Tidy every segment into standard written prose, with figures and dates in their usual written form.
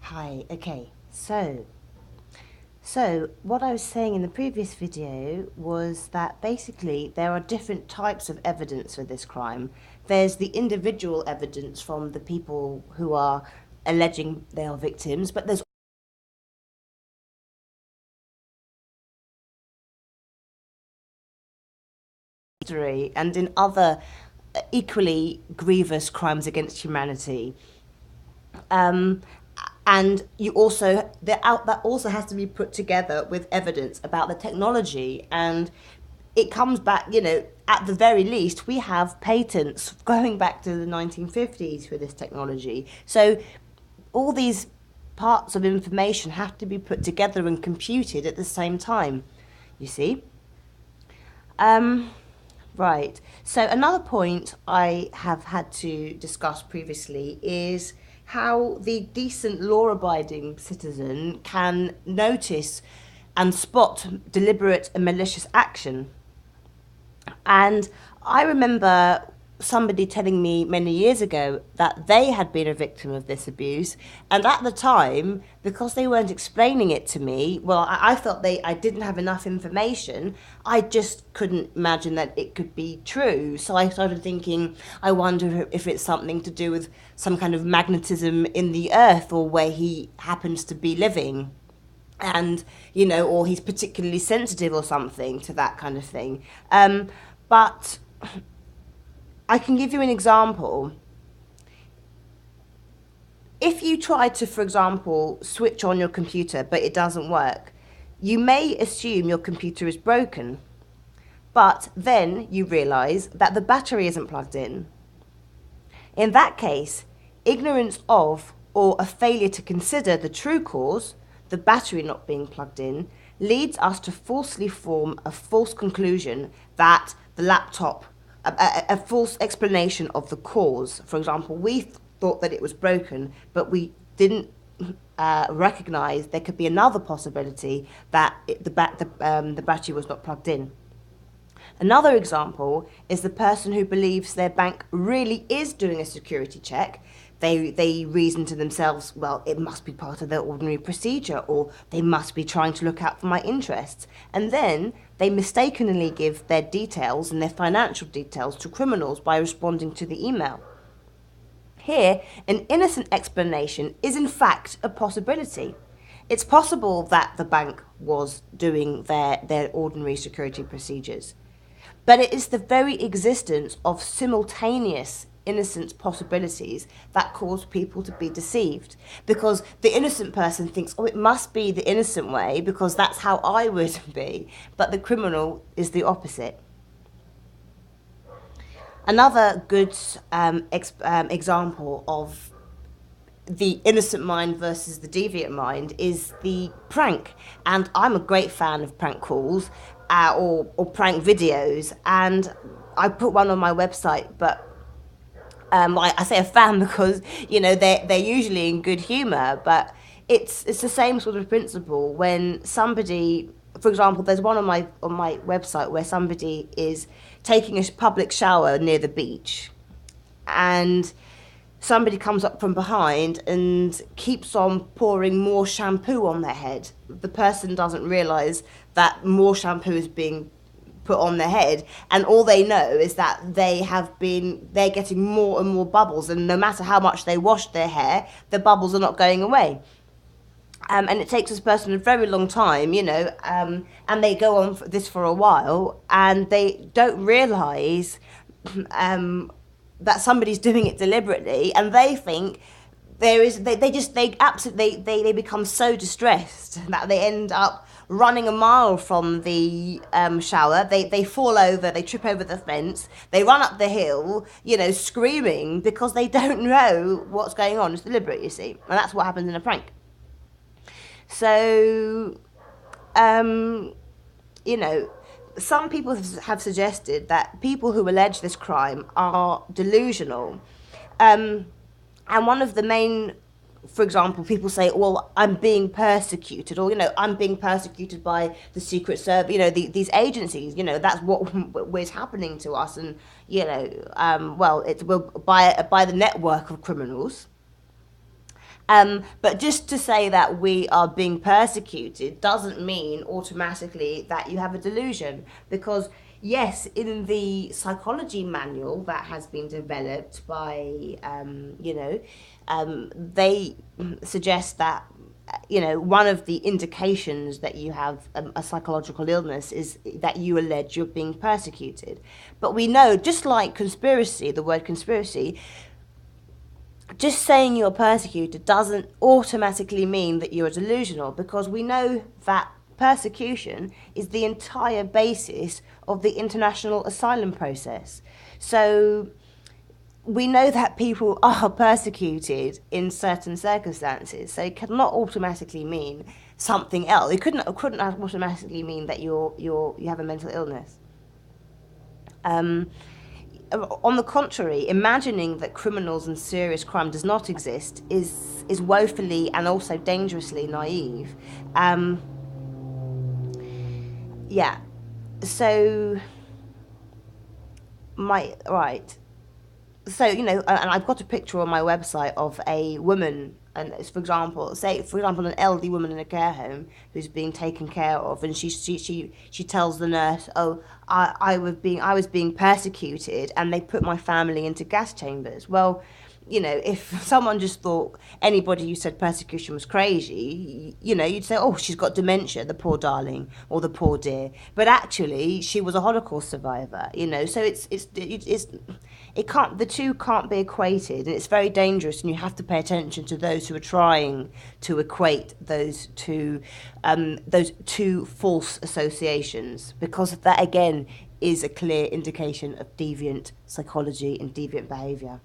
Hi, okay. So what I was saying in the previous video was that basically there are different types of evidence for this crime. There's the individual evidence from the people who are alleging they are victims, but there's history and in other equally grievous crimes against humanity. Um, and you also that also has to be put together with evidence about the technology, and it comes back, at the very least we have patents going back to the 1950s for this technology. So all these parts of information have to be put together and computed at the same time, you see. um, Right. So another point I have had to discuss previously is how the decent law-abiding citizen can notice and spot deliberate and malicious action. And I remember somebody telling me many years ago that they had been a victim of this abuse, and at the time, because they weren't explaining it to me, well, I felt I didn't have enough information. I just couldn't imagine that it could be true. So I started thinking, I wonder if it's something to do with some kind of magnetism in the earth, or where he happens to be living, and or he's particularly sensitive or something to that kind of thing. But I can give you an example. If you try to, for example, switch on your computer but it doesn't work, you may assume your computer is broken, but then you realize that the battery isn't plugged in. In that case, ignorance of, or a failure to consider the true cause, the battery not being plugged in, leads us to falsely form a false conclusion that the laptop, a false explanation of the cause. For example, we thought that it was broken, but we didn't recognize there could be another possibility that the battery was not plugged in. Another example is the person who believes their bank really is doing a security check. They reason to themselves, well, it must be part of their ordinary procedure, or they must be trying to look out for my interests. And then they mistakenly give their details and their financial details to criminals by responding to the email. Here, an innocent explanation is in fact a possibility. It's possible that the bank was doing their ordinary security procedures. But it is the very existence of simultaneous innocent possibilities that cause people to be deceived. Because the innocent person thinks, oh, it must be the innocent way because that's how I would be. But the criminal is the opposite. Another good example of the innocent mind versus the deviant mind is the prank. And I'm a great fan of prank calls, or prank videos. And I put one on my website, but I say a fan because they're usually in good humor, but it's the same sort of principle. When somebody, for example, there's one on my website where somebody is taking a public shower near the beach, and somebody comes up from behind and keeps on pouring more shampoo on their head. The person doesn't realize that more shampoo is being put on their head, and all they know is that they're getting more and more bubbles, and no matter how much they wash their hair, the bubbles are not going away. And it takes this person a very long time, and they go on for this for a while, and they don't realize that somebody's doing it deliberately, and they think they absolutely they become so distressed that they end up running a mile from the shower. They fall over, they trip over the fence, they run up the hill, screaming because they don't know what's going on. It's deliberate, you see, and that's what happens in a prank. So, um, you know, some people have suggested that people who allege this crime are delusional. Um, and one of the main, for example, people say, well, I'm being persecuted, or, I'm being persecuted by the Secret Service, these agencies, that's what is happening to us. And, well, by the network of criminals. But just to say that we are being persecuted doesn't mean automatically that you have a delusion. Because, yes, in the psychology manual that has been developed by, they suggest that, one of the indications that you have a psychological illness is that you allege you're being persecuted. But we know, just like conspiracy, the word conspiracy, just saying you're persecuted doesn't automatically mean that you're delusional, because we know that persecution is the entire basis of the international asylum process. So we know that people are persecuted in certain circumstances, so it cannot automatically mean something else. It couldn't automatically mean that you have a mental illness. On the contrary, imagining that criminals and serious crime does not exist is woefully and also dangerously naive. Yeah. So my right. So and I've got a picture on my website of a woman, and it's, for example, an elderly woman in a care home who's being taken care of, and she tells the nurse, "Oh, I was being persecuted, and they put my family into gas chambers." Well, if someone just thought anybody who said persecution was crazy, you'd say, "Oh, she's got dementia, the poor darling, or the poor dear." But actually, she was a Holocaust survivor. So it can't, the two can't be equated, and it's very dangerous. And you have to pay attention to those who are trying to equate those two false associations, because that again is a clear indication of deviant psychology and deviant behaviour.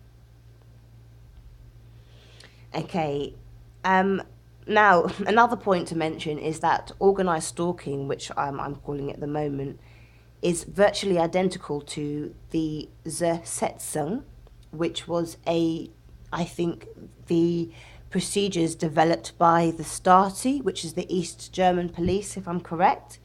Okay. Now, another point to mention is that organised stalking, which I'm calling it at the moment, is virtually identical to the Zersetzung, which was I think, the procedures developed by the Stasi, which is the East German police, if I'm correct.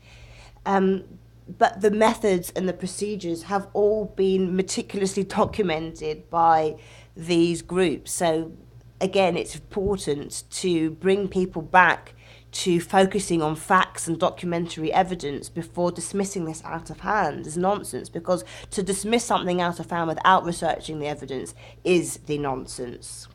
But the methods and the procedures have all been meticulously documented by these groups. So again, it's important to bring people back to focusing on facts and documentary evidence before dismissing this out of hand is nonsense, because to dismiss something out of hand without researching the evidence is the nonsense.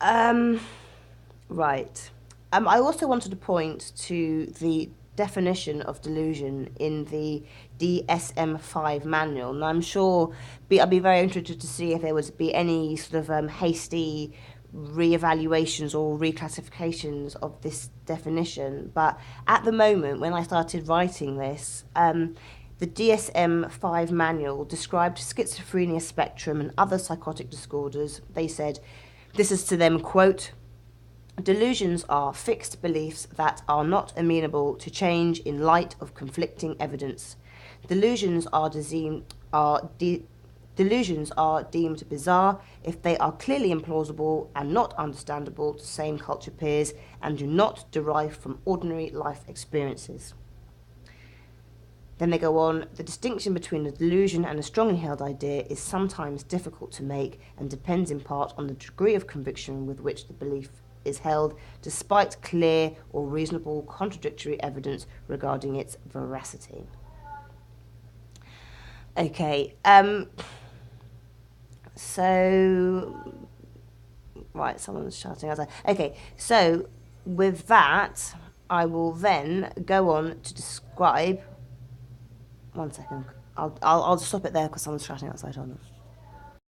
Right. I also wanted to point to the definition of delusion in the DSM-5 manual, and I'm sure I'd be very interested to see if there would be any sort of hasty re-evaluations or reclassifications of this definition. But at the moment, when I started writing this, the DSM-5 manual described schizophrenia spectrum and other psychotic disorders. They said, this is to them, quote, "Delusions are fixed beliefs that are not amenable to change in light of conflicting evidence. Delusions are deemed bizarre if they are clearly implausible and not understandable to same culture peers and do not derive from ordinary life experiences." Then they go on, "The distinction between a delusion and a strongly held idea is sometimes difficult to make and depends in part on the degree of conviction with which the belief is held, despite clear or reasonable contradictory evidence regarding its veracity." Okay, so, right, someone's shouting outside. Okay, so with that, I will then go on to describe. One second, I'll stop it there because someone's shouting outside. Hold on.